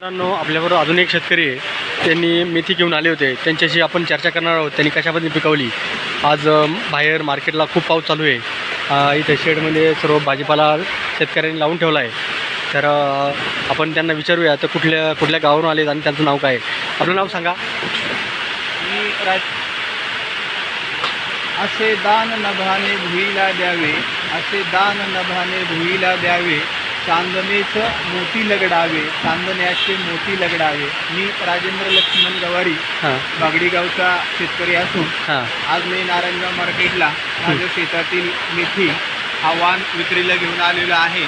मित्रांनो, आपल्याबरोबर अजून एक शेतकरी आहे. त्यांनी मेथी घेऊन आले होते. त्यांच्याशी आपण चर्चा करणार आहोत. त्यांनी कशाबद्दल पिकवली. आज बाहेर मार्केटला खूप पाऊस चालू आहे. इथे शेडमध्ये सर्व भाजीपाला शेतकऱ्यांनी लावून ठेवला आहे. तर आपण त्यांना विचारूया तर कुठल्या गावावरून आले आणि त्यांचं नाव काय आहे. आपलं नाव सांगा. असे दान नभाने भुईला द्यावे, असे दान नभाने भुईला द्यावे, चांदणेचं मोती लगडावे, चांदण्याचे मोती लगडावे. मी राजेंद्र लक्ष्मण गवारी बागडी गावचा शेतकरी असून आज मी नारायणगाव मार्केटला माझ्या शेतातील मेथी हा वाण विक्रीला घेऊन आलेलो आहे.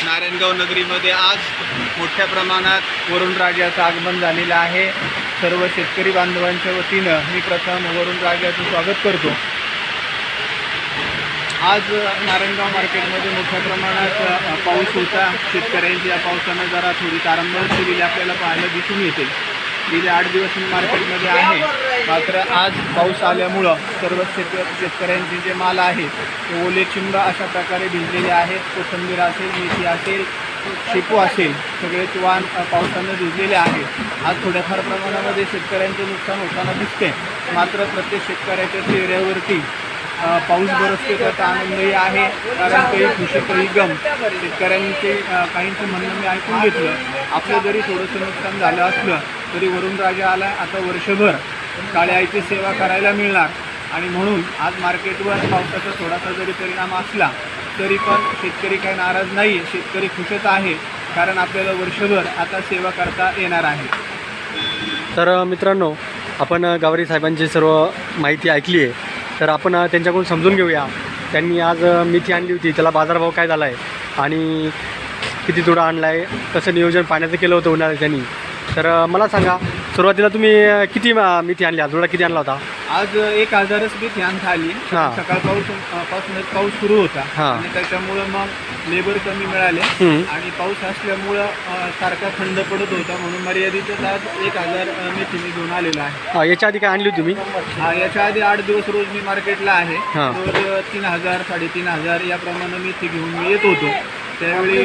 नारायणगाव नगरीमध्ये आज मोठ्या प्रमाणात वरुणराजाचं आगमन झालेलं आहे. सर्व शेतकरी बांधवांच्या वतीनं मी प्रथम वरुणराजाचं स्वागत करतो. आज नारायणगाव मार्केटमध्ये मोठ्या प्रमाणात पाऊस होता. शेतकऱ्यांची या पावसानं जरा थोडी तारंबळ केलेली आपल्याला पाहायला दिसून येते. गेले 8 दिवस मी मार्केटमध्ये आहे. मात्र आज पाऊस आल्यामुळं सर्व शेतकऱ्यांचे जे माल आहे ते ओले चिंब अशा प्रकारे भिजलेले आहेत. कोथिंबीर असेल, मेथी असेल, शेपू असेल, सगळेच वाण पावसानं भिजलेले आहेत. आज थोड्याफार प्रमाणामध्ये शेतकऱ्यांचे नुकसान होताना दिसते. मात्र प्रत्येक शेतकऱ्याच्या चेहऱ्यावरती पाऊस बरसते त्याचा आनंदही आहे. कारण काही खुशी काही गम. शेतकऱ्यांचे काहींचं म्हणणं मी ऐकून घेतलं. आपलं जरी थोडंसं नुकसान झालं असलं तरी वरुणराजा आला, आता वर्षभर काळ्या आईची सेवा करायला मिळणार. आणि म्हणून आज मार्केटवर पावसाचा थोडासा जरी परिणाम असला तरी पण शेतकरी काही नाराज नाही. शेतकरी खुशच आहे कारण आपल्याला वर्षभर आता सेवा करता येणार आहे. तर मित्रांनो, आपण गावरी साहेबांची सर्व माहिती ऐकली आहे. तर आपण त्यांच्याकडून समजून घेऊया. त्यांनी आज मेथी आणली होती, त्याला बाजारभाव काय झाला आहे आणि किती तोडा आणला आहे, कसं नियोजन पाण्याचं केलं होतं उन्हाळ्यात त्यांनी. तर मला सांगा, सुरुवातीला तुम्ही किती मेथी आणली, आजोळा किती आणला होता? आज 1000च मेथी आणता आली. सकाळपासूनच पाऊस सुरू होता आणि त्याच्यामुळं मग लेबर कमी मिळाले आणि पाऊस असल्यामुळं सारखा थंड पडत होता. म्हणून मर्यादितच आज 1000 मेथी मी घेऊन आलेला आहे. याच्या आधी काय आणली होती तुम्ही? याच्या आधी 8 दिवस रोज मी मार्केटला आहे. रोज 3000 3500 याप्रमाणे मेथी घेऊन मी येत होतो. त्यावेळी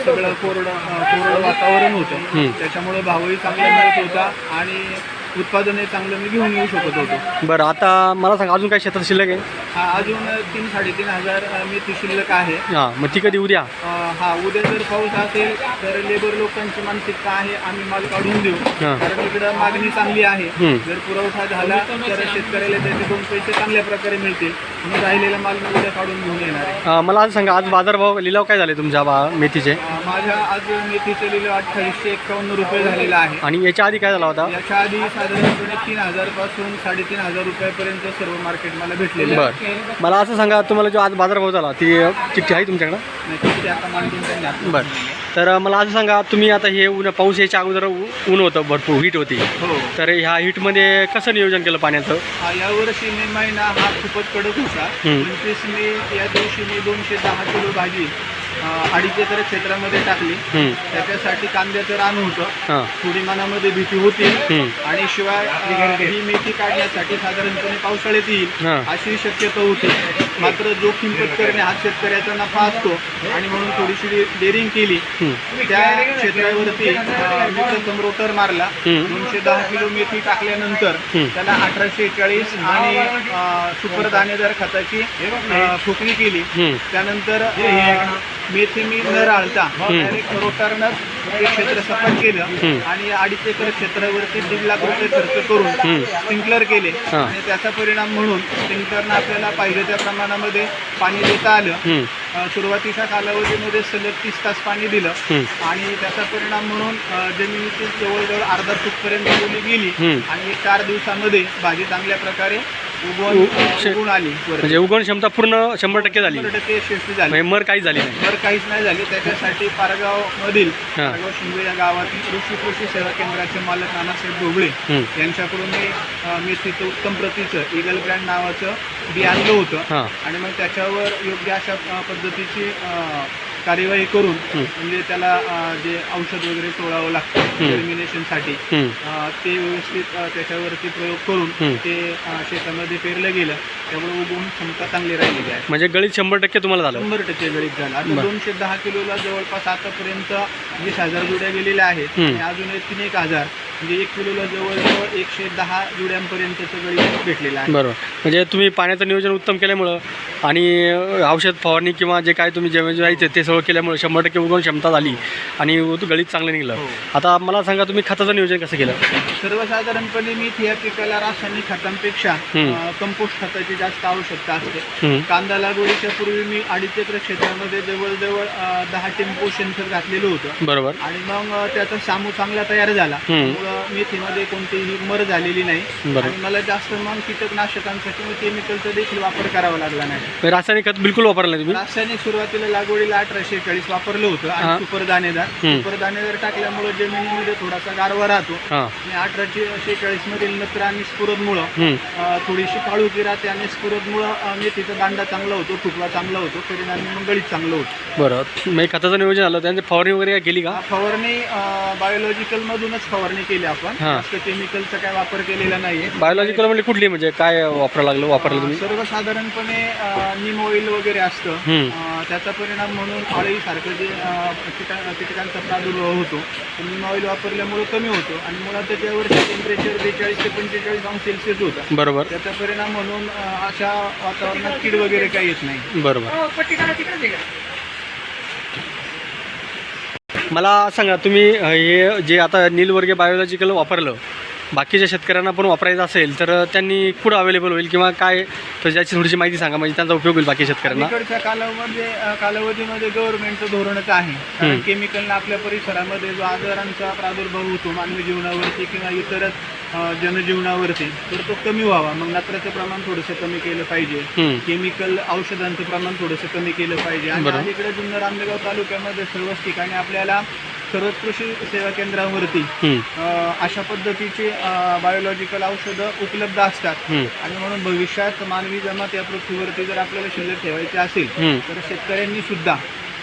सगळं कोरडं वातावरण होतं. त्याच्यामुळं भावही चांगला मिळत होता आणि उत्पादनही चांगलं मी घेऊन येऊ शकत होतो. बरं, आता मला सांगा, अजून काय क्षेत्रात शिल्लक आहे? अजून 3-3500 मेथी शिल्लक आहे. मग ती कधी उद्या? उद्या जर पाऊस असेल तर लेबर लोकांची मानसिकता आहे आम्ही माल काढून देऊ. कारण इकडं मागणी चांगली आहे. जर पुरवठा झाला तर शेतकऱ्याला त्याचे 2 पैसे चांगल्या प्रकारे मिळतील. म्हणून राहिलेला माल मी उद्या काढून घेऊन येणार आहे. मला आज सांगा, आज बाजारभाव लिलाव काय झाले तुमच्या मेथीचे? माझ्या आज मेथीचे लिलाव 2851 रुपये झालेला आहे. आणि याच्या आधी काय झाला होता? याच्या आधी साधारणपणे 3000 पासून 3500 रुपयापर्यंत सर्व मार्केट मला भेटलेले. बरं, मला असं सांगा, तुम्हाला जो आज बाजारभाव झाला ती चिठ्ठी आहे तुमच्याकडं? चिठ्ठी आता मांडून त्यांनी. बरं, तर मला असं सांगा, तुम्ही आता हे पाऊस याच्या अगोदर ऊन होतं, भरपूर हीट होती. तर ह्या हीटमध्ये कसं नियोजन केलं पाण्याचं? यावर्षी मे महिना हा खूपच कडक होता. 29 मे या दिवशी मी 210 किलो भाजी 2.5 एकर क्षेत्रामध्ये टाकली. त्याच्यासाठी कांद्याचं रान होतं. थोडी मनामध्ये भीती होती आणि शिवाय ही मेथी काढण्यासाठी साधारणपणे पावसाळ्यात येईल अशी शक्यता होती. मात्र जोखीम पत्करणे हा शेतकऱ्याचा नफा असतो आणि म्हणून थोडीशी डेअरिंग केली. त्या क्षेत्रावरती मी प्रथम रोटर मारला. 210 किलो मेथी टाकल्यानंतर त्याला 1840 आणि सुपर दाणेदार खताची फुकणी केली. त्यानंतर मेथी मी न राळता डायरेक्ट रोटरनं ते क्षेत्र सपाट केलं आणि 2.5 एकर क्षेत्रावरती 1.5 लाख रुपये खर्च करून स्प्रिंकलर केले. आणि त्याचा परिणाम म्हणून स्प्रिंकलरनं आपल्याला पाहिजे त्या प्रमाणामध्ये पाणी देता आलं. सुरुवातीच्या कालावधीमध्ये सलग 30 तास पाणी दिलं आणि त्याचा परिणाम म्हणून जमिनीची जवळजवळ अर्धा फूटपर्यंत ओली गेली आणि 4 दिवसामध्ये भाजी चांगल्या प्रकारे उगवून आली. म्हणजे उगवण क्षमता पूर्ण 100% झाली. 100% यशस्वी झाली. मर काहीच झाली नाही. मर काहीच नाही झाली. त्याच्यासाठी पारगावमधील शिंदे या गावातील कृषी सेवा केंद्राचे मालक नानासाहेब ढोबळे यांच्याकडून मी मेथीचं उत्तम प्रतीचं ईगल ब्रँड नावाचं बी आणलं होतं आणि मग त्याच्यावर योग्य अशा पद्धतीची कार्यवाही करून म्हणजे त्याला जे औषध वगैरे सोडावं लागतं जर्मिनेशनसाठी ते व्यवस्थित त्याच्यावरती प्रयोग करून ते शेतामध्ये पेरलं गेलं, त्यामुळे उगवून क्षमता चांगली राहिलेली आहे. म्हणजे गळीत 100% तुम्हाला झालं? 100% गळीत झालं. आता 210 किलोला जवळपास आतापर्यंत 20,000 जुड्या गेलेल्या आहेत आणि अजून 3,000 म्हणजे 1 किलोला जवळजवळ 110 जुड्यांपर्यंतचं गळीत भेटलेलं आहे. बरोबर. म्हणजे तुम्ही पाण्याचं नियोजन उत्तम केल्यामुळं आणि औषध फवारणी किंवा जे काय तुम्ही जेवण जायचं ते सगळं केल्यामुळे 100% उगवण क्षमता झाली आणि गळीत चांगलं निघलं. आता मला सांगा तुम्ही खताचं नियोजन कसं केलं? सर्वसाधारणपणे मी या पिकाला रासायनिक खतांपेक्षा कंपोस्ट खताची जास्त आवश्यकता असते. कांदा लागवडीच्या पूर्वी मी 2.5 एकर क्षेत्रामध्ये जवळजवळ 10 टेम्पो शेणखत घातलेलं होतं. बरोबर. आणि मग त्याचा सामू चांगला तयार झाला, मेथीमध्ये कोणतीही मर झालेली नाही आणि मला जास्त मग कीटकनाशकांसाठी केमिकलचा देखील वापर करावा लागला नाही. रासायनिक खत बिलकुल वापरलं नाही तुम्ही? रासायनिक सुरुवातीला लागवडीला 1840 वापरलं होतं आणि सुपर दाणेदार टाकल्यामुळे जमिनीमध्ये थोडासा गारवा राहतो आणि 1840 मधील नत्र आणि स्फुरदमुळं थोडीशी काळुकी राहते आणि स्फुरदमुळं मेथीचा दांडा चांगला होतो, फुटवा चांगला होतो, परिणामी मग गळीत चांगलं होतं. बरं. मग खताचं नियोजन आलं, त्यांची फवारणी वगैरे काय केली का? फवारणी बायोलॉजिकल मधूनच फवारणी केली आपण, जास्त केमिकलचा काय वापर केलेला नाहीये. बायोलॉजिकल म्हणजे कुठली, म्हणजे काय वापरलं तुम्ही? सर्वसाधारणपणे नीम ऑइल वगैरे असतं, त्याचा परिणाम म्हणून अळीसारखं जे कीटकांचा प्रादुर्भाव होतो नीम ऑइल वापरल्यामुळे कमी होतो आणि मुळात त्याच्यावरती टेम्परेचर 42 ते 45 अंश सेल्सिअस होतं. बरोबर. त्याचा परिणाम म्हणून अशा वातावरणात कीड वगैरे काही येत नाही. बरोबर. मला सांगा तुम्ही हे जे आता नीलवर्गीय बायोलॉजिकल वापरलं, बाकीच्या शेतकऱ्यांना पण वापरायचं असेल तर त्यांनी कुठं अवेलेबल होईल किंवा काय, तर ज्याची थोडीशी माहिती सांगा म्हणजे त्यांचा उपयोग होईल बाकी शेतकऱ्यांना. इकडच्या कालावधीमध्ये गव्हर्नमेंटचं धोरणच आहे, कारण केमिकलनं आपल्या परिसरामध्ये जो आजारांचा प्रादुर्भाव होतो मानवी जीवनावरती किंवा इतरच जनजीवनावरती, तर तो कमी व्हावा. मग नत्राचं प्रमाण थोडंसं कमी केलं पाहिजे, केमिकल औषधांचं प्रमाण थोडंसं कमी केलं पाहिजे. आणि इकडे जुन्नर आंबेगाव तालुक्यामध्ये सर्वच ठिकाणी आपल्याला सर्वच कृषी सेवा केंद्रावरती अशा पद्धतीची बायोलॉजिकल औषधं उपलब्ध असतात आणि म्हणून भविष्यात मानवी जमात या पृथ्वीवरती जर आपल्याला शिल्लक ठेवायची असेल तर शेतकऱ्यांनी सुद्धा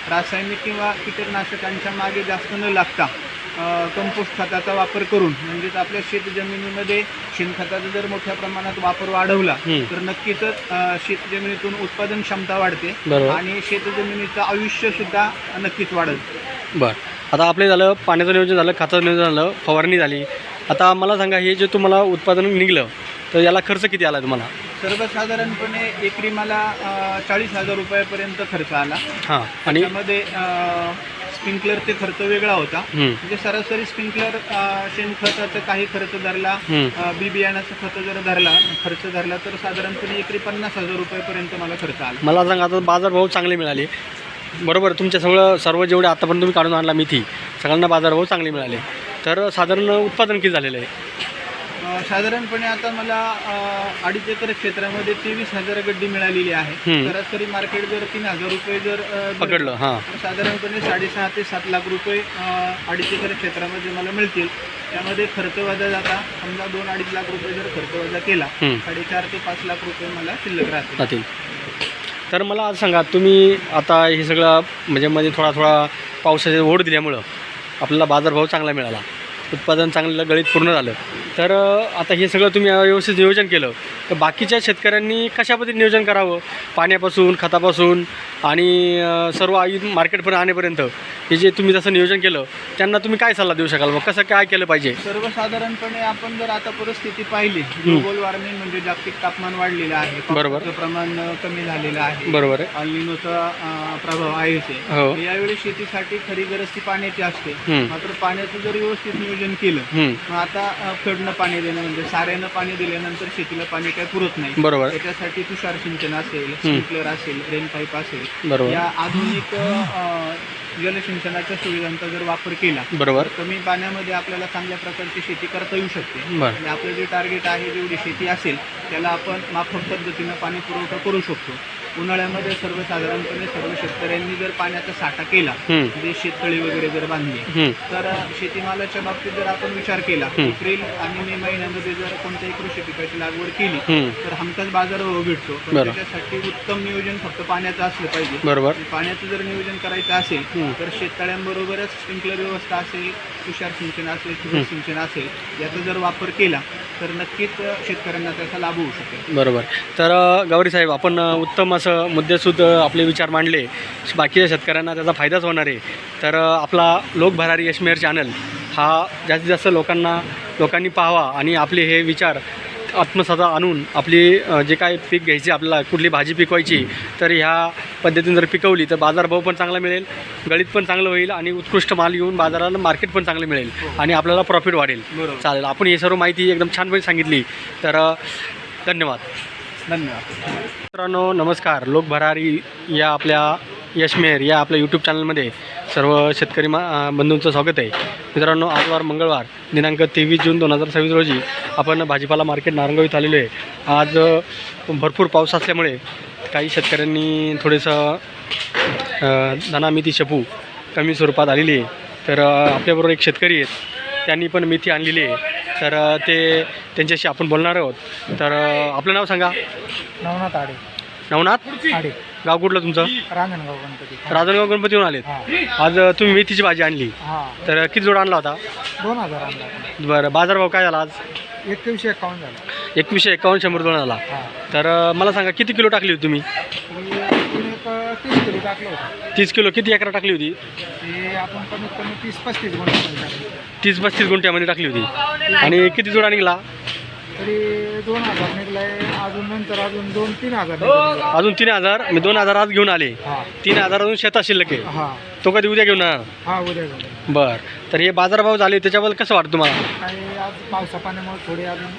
रासायनिक किंवा कीटकनाशकांच्या मागे जास्त न लागता कंपोस्ट खताचा वापर करून, म्हणजेच आपल्या शेत जमिनीमध्ये शेणखताचा जर मोठ्या प्रमाणात वापर वाढवला तर नक्कीच शेत जमिनीतून उत्पादन क्षमता वाढते आणि शेत जमिनीचं आयुष्य सुद्धा नक्कीच वाढत. बरं. आता आपले झालं पाण्याचं नियोजन झालं, खताचं नियोजन झालं, फवारणी झाली. आता मला सांगा हे जे तुम्हाला उत्पादन निघलं तर याला खर्च किती आला तुम्हाला? सर्वसाधारणपणे एकरी मला 40,000 रुपयापर्यंत खर्च आला. आणि त्यामध्ये स्प्रिंकलरचे खर्च वेगळा होता, म्हणजे सरासरी स्प्रिंकलर शेणखताचा काही खर्च धरला, बी बियाण्याचा खर्च धरला तर साधारणपणे एकरी 50,000 रुपयापर्यंत मला खर्च आला. मला सांगा आता बाजारभाव चांगले मिळाले, बरोबर? तुमच्या सर्व जेवढे आतापर्यंत तुम्ही काढून आणला मेथी, सगळ्यांना बाजारभाव चांगले मिळाले, तर साधारण उत्पादन किती झालेलं आहे? साधारणपणे आता मला 2.5 एकर क्षेत्रामध्ये 23,000 गड्डी मिळालेली आहे. सरासरी मार्केट जर 3,000 रुपये जर पकडलं तर साधारणपणे 6.5 ते 7 लाख रुपये 2.5 एकर क्षेत्रामध्ये मला मिळतील. त्यामध्ये खर्च वजा जाता समजा 2-2.5 लाख रुपये जर खर्च वजा केला 4.5 ते 5 लाख रुपये मला शिल्लक राहतील. तर मला आज सांगा तुम्ही आता हे सगळं म्हणजे मध्ये थोडा पावसाची ओढ दिल्यामुळं आपल्याला बाजारभाव चांगला मिळाला, उत्पादन चांगलं गळीत पूर्ण झालं, तर आता हे सगळं तुम्ही व्यवस्थित नियोजन केलं तर बाकीच्या शेतकऱ्यांनी कशा पद्धतीने नियोजन करावं, पाण्यापासून खतापासून आणि सर्व मार्केटपर्यंत आणेपर्यंत हे जे तुम्ही जसं नियोजन केलं त्यांना तुम्ही काय सल्ला देऊ शकाल, मग कसं काय केलं पाहिजे? सर्वसाधारणपणे आपण जर आता परिस्थिती पाहिली, ग्लोबल वॉर्मिंग म्हणजे जागतिक तापमान वाढलेलं आहे, पावसाचं प्रमाण कमी झालेलं आहे, बरोबर आहे, अल निनोचा प्रभाव आहे. यावेळी शेतीसाठी खरी गरज ती पाण्याची असते, मात्र पाण्याचं जर व्यवस्थित नियोजन केलं मग आता फेडणं पाणी देणं म्हणजे साऱ्यानं पाणी दिल्यानंतर शेतीला पाणी काही पुरत नाही, बरोबर. त्याच्यासाठी तुषार सिंचन असेल, स्प्रिंकलर असेल, रेन पाईप असेल, या आधुनिक जलसिंचनाच्या सुविधांचा जर वापर केला, बरोबर, कमी पाण्यामध्ये आपल्याला चांगल्या प्रकारची शेती करता येऊ शकते. आणि आपलं जे टार्गेट आहे जेवढी शेती असेल त्याला आपण माफक पद्धतीनं पाणी पुरवठा करू शकतो. उन्हाळ्यामध्ये सर्वसाधारणपणे सर्व शेतकऱ्यांनी जर पाण्याचा साठा केला, हम्म. म्हणजे शेततळी वगैरे जर बांधली, हम्म. तर शेतीमालाच्या बाबतीत जर आपण विचार केला, हम्म. एप्रिल आणि मे महिन्यामध्ये जर कोणत्याही कृषी पिकाची लागवड केली हम्म. तर हमखास बाजारभाव भेटतो. पण बरं. त्याच्यासाठी उत्तम नियोजन फक्त पाण्याचं असलं पाहिजे. बरोबर. पाण्याचं जर नियोजन करायचं असेल हम्म. तर शेततळ्यांबरोबरच स्प्रिंकलर व्यवस्था असेल, तुषार सिंचन असेल, ठिबक सिंचन असेल, याचा जर वापर केला तर नक्कीच शेतकऱ्यांना त्याचा लाभ होऊ शकेल. बरोबर. तर गौरी साहेब, आपण उत्तम असं मुद्देसूद आपले विचार मांडले, बाकीच्या शेतकऱ्यांना त्याचा फायदाच होणार आहे. तर आपला लोक भरारी यशमेर चॅनल हा जास्तीत जास्त लोकांनी पाहावा आणि आपले हे विचार आत्मसात आणून आपली जे काय पीक घ्यायची, आपल्याला कुठली भाजी पिकवायची, तर ह्या पद्धतीने जर पिकवली तर बाजारभाव पण चांगला मिळेल, गळीत पण चांगलं होईल आणि उत्कृष्ट माल येऊन बाजाराला मार्केट पण चांगलं मिळेल आणि आपल्याला प्रॉफिट वाढेल. बरोबर. चालेल. आपण ही सर्व माहिती एकदम छानपणे सांगितली. तर धन्यवाद. मित्रांनो नमस्कार. लोक भरारी या आपल्या यशमेर या आपल्या यूट्यूब चॅनलमध्ये सर्व शेतकरी बंधूंचं स्वागत आहे. मित्रांनो, आज वार मंगळवार दिनांक 23 जून 2026 रोजी आपण भाजीपाला मार्केट नारंगाव इथं आलेलो आहे. आज भरपूर पाऊस असल्यामुळे काही शेतकऱ्यांनी थोडंसं धना मेथी शेपू कमी स्वरूपात आलेली आहे. तर आपल्याबरोबर एक शेतकरी आहेत, त्यांनी पण मेथी आणलेली आहे. तर त्यांच्याशी आपण बोलणार आहोत. तर आपलं नाव सांगा. नवनाथ आडे. नवनाथ आडे. गाव कुठलं तुमचं? रांजणगाव गणपती. राजनगाव गणपतीहून आलेत. आज तुम्ही मेथीची भाजी आणली, हां, तर किती जोड आणला होता? 2000 आणला. बरं. बाजारभाव काय झाला आज? 2151 झाला. 2151 100 दोन आला. हां, तर मला सांगा किती किलो टाकली होती तुम्ही? एक 30 किलो टाकलं होतं. 30 किलो. किती एकरा टाकली होती? ते आपण कमीत कमी 30-35 गुंठे टाकले. 30-35 गुंठ्यामध्ये टाकली होती. आणि किती जोडा निघाला? तरी 2000 निघलाय. अजून नंतर अजून 2-3 हजार निघाले. अजून 3000. मी 2000 आज घेऊन आले. हां, 3000 अजून शेतात शिल्लक आहे. हां, तो कधी उद्या घेऊन येणार? हां, उद्या घेऊन. बरं. तर हे बाजारभाव झाले त्याच्याबद्दल कसं वाटतं तुम्हाला? आणि आज पावसा पाण्यामुळे थोडे अजून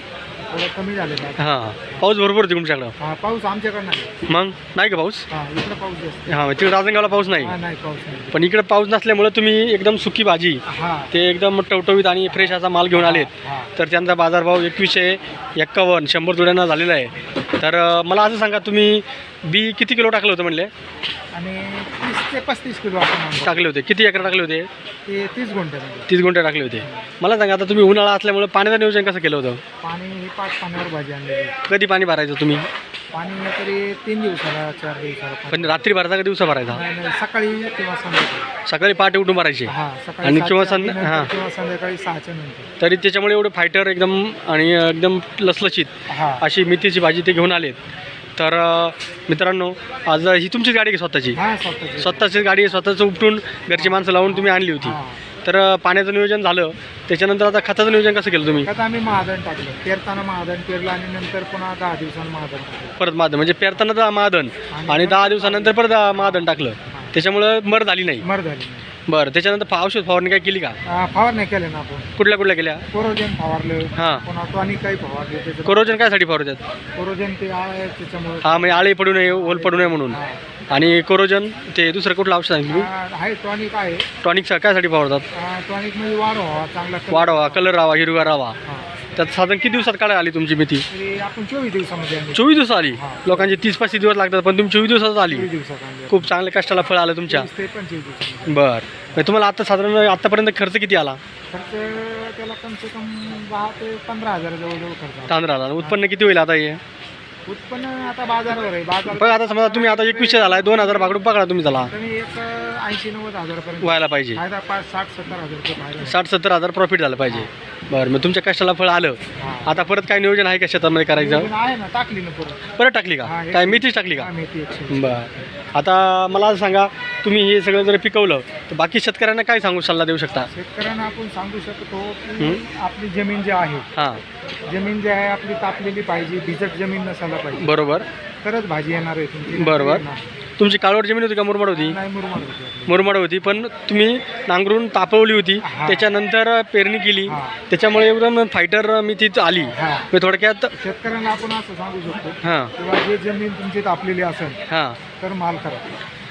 थोडं कमी झालेलं आहे. हां. पाऊस भरपूर होती तुमच्याकडं? हां, पाऊस आमच्याकडे नाही. मग नाही का पाऊस? हां, इकडे पाऊस जास्त. हां. तिकडे राजनगावला पाऊस नाही. हां, नाही पाऊस नाही. पण इकडे पाऊस नसल्यामुळे तुम्ही एकदम सुकी भाजी, हां, ते एकदम टवटवीत आणि फ्रेश असा माल घेऊन आलेत. हां. तर त्यांचा बाजारभाव 2151 100 जोड्यांना झालेला आहे. तर मला असं सांगा, तुम्ही बी किती किलो टाकलं होतं म्हणले? आणि 30 ते 35 किलो आपण आणतो. टाकले होते. किती एकर टाकले होते? ते 30 गुंठ्यामध्ये. 30 गुंठे टाकले होते. मला सांगा, आता तुम्ही उन्हाळा असल्यामुळे पाण्याचं नियोजन कसं केलं होतं? पाणी ही 5 पाण्यावर भाजी आणलेली. कधी पाणी भरायचं तुम्ही? पाणी तरी 3 दिवसाला 4 दिवसाला पाणी. पण रात्री भरायचा का दिवसा भरायचा? नाही, नाही, सकाळी किंवा संध्याकाळी. सकाळी पहाटे उठून भरायचे. हां, सकाळी आणि 7च्या किंवा आधी नंतर हां. किंवा संध्याकाळी 6च्या नंतर. तरी त्याच्यामुळे एवढं फायटर एकदम आणि एकदम लसलशीत हां, अशी मेथीची भाजी ते घेऊन आलेत. तर मित्रांनो, आज ही तुमचीच गाडी आहे स्वतःची? हां, स्वतःची. स्वतःची गाडी आहे, स्वतःचं उपटून घरची माणसं लावून तुम्ही आणली होती. हां. तर पाण्याचं नियोजन झालं, त्याच्यानंतर आता खताचं नियोजन कसं केलं तुम्ही? आता आम्ही महादन टाकलं. पेरताना महादन पेरलं आणि नंतर पुन्हा 10 दिवसांनी महादन टाकलं. परत मादन म्हणजे पेरताना तर मादन आणि 10 दिवसानंतर परत मादन टाकलं, त्याच्यामुळं मर झाली नाही. मर झाली नाही. बरं. त्याच्यानंतर औषध फवारणी काय केली का? फवारणी केलं ना आपण. कुठल्या कुठल्या केल्या? कोरोजन फवारलं. हां. पुन्हा टॉनिक काही फवारले. त्याचं कोरोजन कायसाठी फवारतात? कोरोजन ते आहे त्याच्यामुळे. हां, म्हणजे आळी पडू नये, ओल पडू नये म्हणून. हां. आणि कोरोजन ते दुसरं कुठलं औषध आहे तुम्ही? आहे टॉनिक आहे. टॉनिक कायसाठी फवारतात? टॉनिक म्हणजे वाढ व्हावा, चांगला कलर. वाढवा, कलर राहावा, हिरवा राहावा. हां. त्यात साधारण किती दिवसात काढायला आली तुमची मेथी? तरी आपण 24 दिवसामध्ये आणली. 24 दिवस आली. हां. लोकांची 30-35 दिवस लागतात, पण तुम्ही 24 दिवसात आली. 24 दिवसात आणली. खूप चांगल्या कष्टाला फळ आलं तुमच्या. 24 ते 25 दिवसामध्ये. बरं. म्हणजे तुम्हाला आता साधारण आतापर्यंत खर्च किती आला? खर्च त्याला कमसे कम 10 ते 15 हजार जवळजवळ खर्च आला. तांदळाला. उत्पन्न किती होईल आता हे? उत्पन्न आता बाजारावर आहे. बाजार बघा, आता समजा तुम्ही आता 2100 झालाय, 2000 भाकडून पकडा तुम्ही त्याला, कमी एक 80-90 हजारापर्यंत व्हायला पाहिजे. फायदा 60-70 हजार रुपये फायदा. 60-70 हजार प्रॉफिट झालं पाहिजे. बरं. मग तुमच्या कष्टाला फळ आलं. हां. आता परत काय नियोजन आहे का शेतामध्ये करायचं? नियोजन आहे ना, टाकली ना परत. परत टाकली का? हां, काय मेथीच टाकली का? हां, मेथी 100. बरं. आता मला असं सांगा, तुम्ही हे सगळं जर पिकवलं तर बाकी शेतकऱ्यांना काय सांगू सल्ला देऊ शकता? शेतकऱ्यांना आपण सांगू शकतो की हं? आपली जमीन जी आहे, हां. जमीन जी आहे आपली तापलेली पाहिजे, भिजट जमीन नसायला पाहिजे, बरोबर. तरच भाजी येणार आहे तुमची. बरोबर. ना. तुमची काळवड जमीन होती का मुरमाड होती? नाही, मुरमाड होती आपली. मुरमाड होती, पण तुम्ही नांगरून तापवली होती, हां. त्याच्यानंतर पेरणी केली, हां. त्याच्यामुळे एकदम फायटर मी तिथं आली. हां. मी थोडक्यात शेतकऱ्यांना आपण असं सांगू शकतो हां किंवा जे जमीन तुमची तापलेली असेल हां तर माल करा.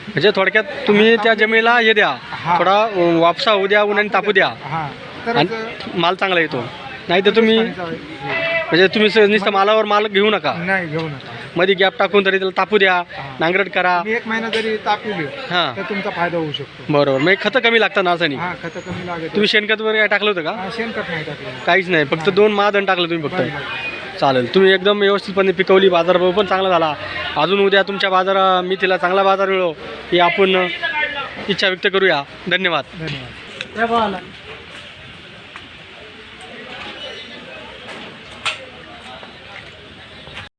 म्हणजे थोडक्यात तुम्ही त्या जमिनीला हे द्या, हां. थोडा वापसा होऊ द्या, उन्हाने तापू द्या, हां, तर आणि माल चांगला येतो. नाही तर तुम्ही म्हणजे तुम्ही नुसतं मालावर माल घेऊ नका. नाही घेऊ नका. मध्ये गॅप टाकून तरी त्याला तापू द्या, नांगरट करा. तुम्ही 1 महिना जरी तापवली हां तर तुमचा फायदा होऊ शकतो. बरोबर. मग खतं कमी लागतात ना असं नाही. हा खतं कमी लागेल. तुम्ही शेणखत वगैरे काय टाकलं होतं का? शेणखत नाही टाकलं. काहीच नाही, फक्त 2 महाधन टाकलं तुम्ही बरं, फक्त. बरं. चालेल. तुम्ही एकदम व्यवस्थितपणे पिकवली, बाजारभाव पण चांगला झाला. अजून उद्या तुमच्या मेथीला चांगला बाजार मिळो ही आपण इच्छा व्यक्त करूया. धन्यवाद. धन्यवाद.